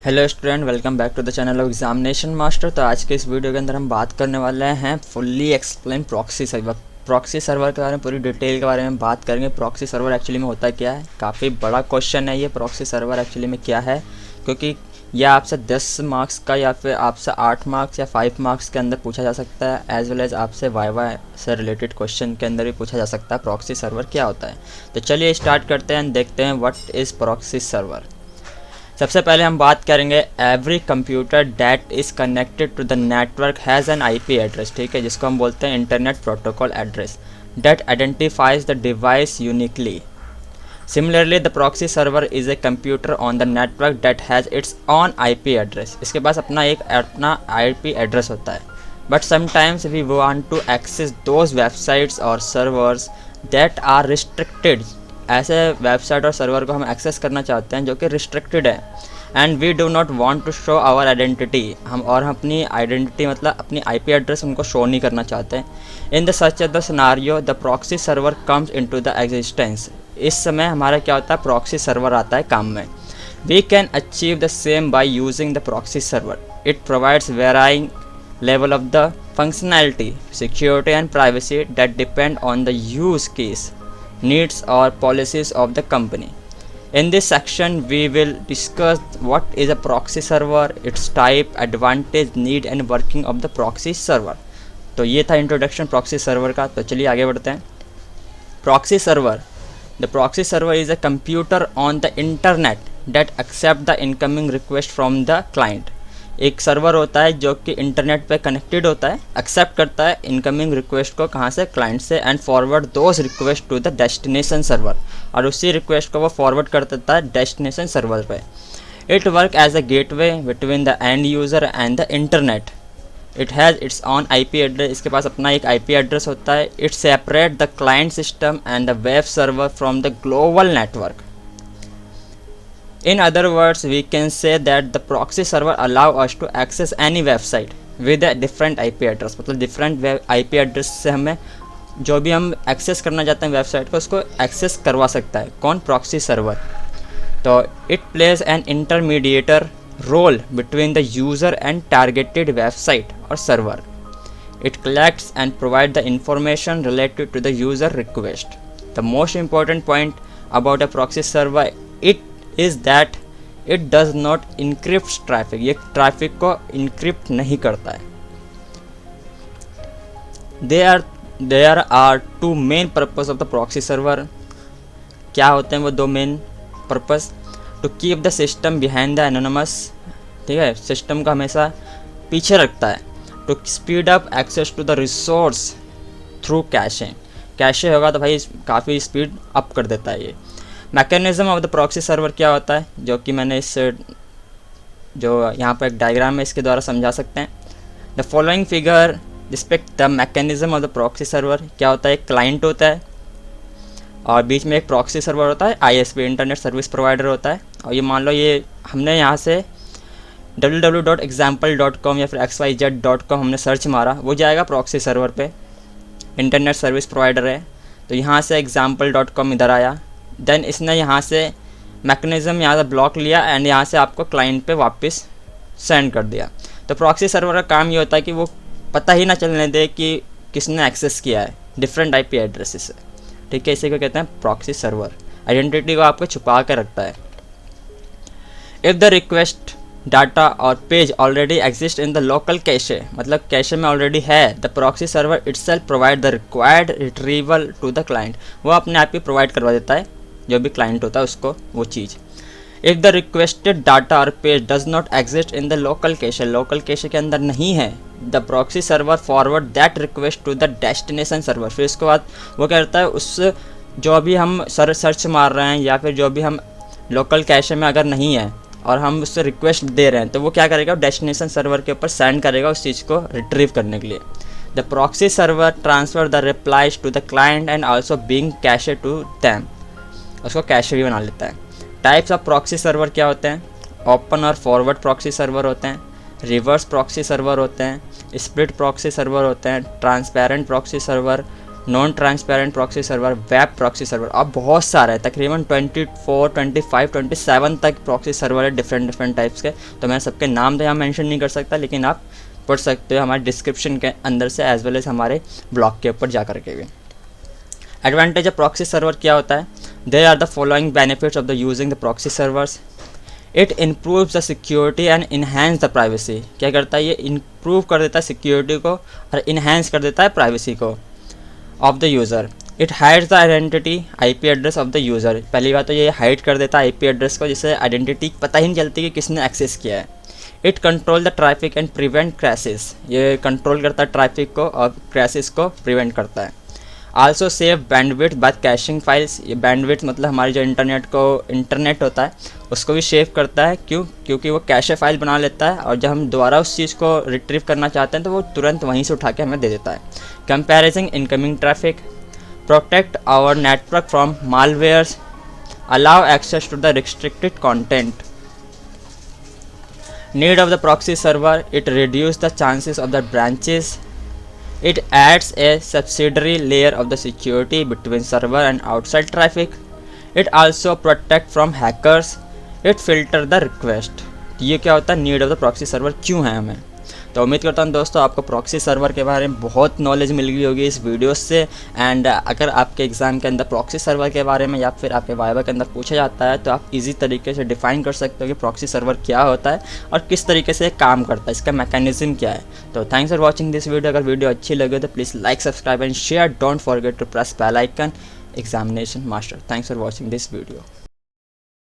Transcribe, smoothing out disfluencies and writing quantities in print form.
Hello student, welcome back to the channel of examination master. तो आज के इस वीडियो के अंदर हम बात करने वाले हैं fully explain proxy server. Proxy server के बारे में पूरी डिटेल के बारे में बात करेंगे। प्रॉक्सी सर्वर एक्चुअली में होता क्या है, काफ़ी बड़ा क्वेश्चन है ये। प्रॉक्सी सर्वर एक्चुअली में क्या है, क्योंकि यह आपसे 10 मार्क्स का या फिर आपसे 8 मार्क्स या 5 मार्क्स के अंदर पूछा जा सकता है, एज वेल एज आपसे वाइवा से रिलेटेड क्वेश्चन के अंदर भी पूछा जा सकता है प्रॉक्सी सर्वर क्या होता है। तो चलिए स्टार्ट करते हैं, देखते हैं व्हाट इज़ प्रॉक्सी सर्वर। सबसे पहले हम बात करेंगे every computer that is connected to the network has an IP address, ठीक है, जिसको हम बोलते हैं internet protocol address that identifies the device uniquely. Similarly the proxy server is a computer on the network that has its own IP address. इसके पास अपना IP address होता है, but sometimes we want to access those websites और servers that are restricted. ऐसे website और server को हम एक्सेस करना चाहते हैं जो कि रिस्ट्रिक्टेड है, and we do not want to show our identity. हम अपनी आइडेंटिटी मतलब अपनी आईपी एड्रेस उनको शो नहीं करना चाहते हैं। In the such the scenario the proxy server comes into the existence. इस समय हमारा क्या होता है, प्रॉक्सी सर्वर आता है काम में। We can achieve the same by using the proxy server. It provides varying level of the functionality, security and privacy that depend on the use case, needs or policies of the company. In this section we will discuss what is a proxy server, its type, advantage, need and working of the proxy server. तो ये था introduction proxy server का। तो चलिए आगे बढ़ते हैं। Proxy server, the proxy server is a computer on the internet that accept the incoming request from the client. एक सर्वर होता है जो कि इंटरनेट पे कनेक्टेड होता है, एक्सेप्ट करता है इनकमिंग रिक्वेस्ट को, कहाँ से, क्लाइंट से, and forward those request to the destination server. और उसी रिक्वेस्ट को वो फॉरवर्ड कर देता है डेस्टिनेशन सर्वर पे। It work as a gateway between the end user and the internet. It has its own IP address. इसके पास अपना एक आईपी एड्रेस होता है। It separate the client system and the web server from the global network. In other words, we can say that the proxy server allow us to access any website with a different IP address। मतलब different IP address से हमें जो भी हम access करना चाहते हैं website को, उसको एक्सेस करवा सकता है कौन, प्रॉक्सी सर्वर। तो it plays an intermediator role between the user and targeted website or server. It collects and provides the information related to the user request. The most important point about a proxy server is that it does not encrypt traffic। ये traffic को encrypt नहीं करता है। There are two main purpose of the proxy server। क्या होते हैं वो दो main purpose? To keep the system behind the anonymous, ठीक है, सिस्टम को हमेशा पीछे रखता है। To speed up access to the resource through cache. Cache होगा तो भाई काफ़ी स्पीड अप कर देता है ये। Mechanism of the proxy server क्या होता है, जो कि मैंने इस जो यहाँ पर एक डायग्राम में इसके द्वारा समझा सकते हैं। The following figure depicts the mechanism of the proxy server. क्या होता है, एक क्लाइंट होता है और बीच में एक प्रॉक्सी सर्वर होता है, आईएसपी इंटरनेट सर्विस प्रोवाइडर होता है। और ये मान लो ये हमने यहाँ से www.example.com या फिर xyz.com हमने सर्च मारा, वो जाएगा प्रॉक्सी सर्वर पे, इंटरनेट सर्विस प्रोवाइडर है। तो यहाँ से example.com इधर आया, देन इसने यहाँ से मैकेनिज़्म यहाँ से ब्लॉक लिया एंड यहाँ से आपको क्लाइंट पे वापस सेंड कर दिया। तो प्रॉक्सी सर्वर का काम ये होता है कि वो पता ही ना चलने दे कि किसने एक्सेस किया है डिफरेंट आईपी एड्रेसेस से, ठीक है। इसी को कहते हैं प्रॉक्सी सर्वर। आइडेंटिटी को आपको छुपा कर रखता है। इफ़ द रिक्वेस्ट डाटा और page already exist in the local cache, मतलब कैशे में ऑलरेडी है, the proxy server itself provide the required retrieval to the client. वो अपने आप ही प्रोवाइड करवा देता है जो भी क्लाइंट होता है उसको वो चीज़। इफ़ द रिक्वेस्टेड डाटा और page does not exist in the local cache, local cache के अंदर नहीं है, the proxy server forward that request to the destination server. फिर इसके बाद वो क्या करता है, उस जो भी हम सर्च मार रहे हैं या फिर जो भी हम लोकल कैशे में अगर नहीं है और हम उससे रिक्वेस्ट दे रहे हैं, तो वो क्या करेगा, डेस्टिनेशन सर्वर के ऊपर सेंड करेगा उस चीज़ को रिट्रीव करने के लिए। The proxy server transfer the replies to the client and also being cache to them, उसको कैशे भी बना लेता है। टाइप्स ऑफ प्रॉक्सी सर्वर क्या होते हैं, ओपन और फॉरवर्ड प्रॉक्सी सर्वर होते हैं, रिवर्स प्रॉक्सी सर्वर होते हैं, स्प्लिट प्रॉक्सी सर्वर होते हैं, transparent proxy server, non transparent proxy server, web proxy server, अब बहुत सारे हैं, तकरीबन 24, 25, 27 तक प्रॉक्सी सर्वर है डिफरेंट टाइप्स के। तो मैं सबके नाम तो यहाँ मेंशन नहीं कर सकता, लेकिन आप पढ़ सकते हो हमारे डिस्क्रिप्शन के अंदर से एज वेल एज हमारे ब्लॉग के ऊपर जा करके भी। एडवांटेज ऑफ प्रॉक्सी सर्वर क्या होता है? There are the following benefits of the using the proxy servers. It improves the security and enhance the privacy. क्या करता है ये? इम्प्रूव कर देता है सिक्योरिटी को और इन्हेंस कर देता है प्राइवेसी को of the user. It hides the identity IP address of the user. पहली बात तो ये हाइड कर देता है IP एड्रेस को, जिससे आइडेंटिटी पता ही नहीं चलती कि किसने एक्सेस किया है। It control the traffic and prevent crashes. ये कंट्रोल करता है ट्रैफिक को और क्रैशेस को प्रिवेंट करता है। Also save bandwidth by caching files. ये बैंडविड्थ मतलब हमारी जो इंटरनेट होता है उसको भी सेव करता है। क्यों? क्योंकि वो कैशे फाइल बना लेता है और जब हम दोबारा उस चीज़ को रिट्रीव करना चाहते हैं तो वो तुरंत वहीं से उठा के हमें दे देता है। Comparison incoming traffic, protect our network from malwares, allow access to the restricted content. Need of the proxy server, it reduce the chances of the branches. It adds a subsidiary layer of the security between server and outside traffic. It also protect from hackers. It filter the request. ये क्या होता है? Need of the proxy server क्यों है हमें? तो उम्मीद करता हूँ दोस्तों आपको प्रॉक्सी सर्वर के बारे में बहुत नॉलेज मिल गई होगी इस वीडियो से। एंड अगर आपके एग्ज़ाम के अंदर प्रॉक्सी सर्वर के बारे में या फिर आपके वाइवा के अंदर पूछा जाता है तो आप इजी तरीके से डिफाइन कर सकते हो कि प्रॉक्सी सर्वर क्या होता है और किस तरीके से काम करता है, इसका मैकेनिज्म क्या है। तो thanks for watching this video. अगर वीडियो अच्छी लगे तो please like, subscribe and share. Don't forget to press bell icon. Examination master. Thanks for watching this video.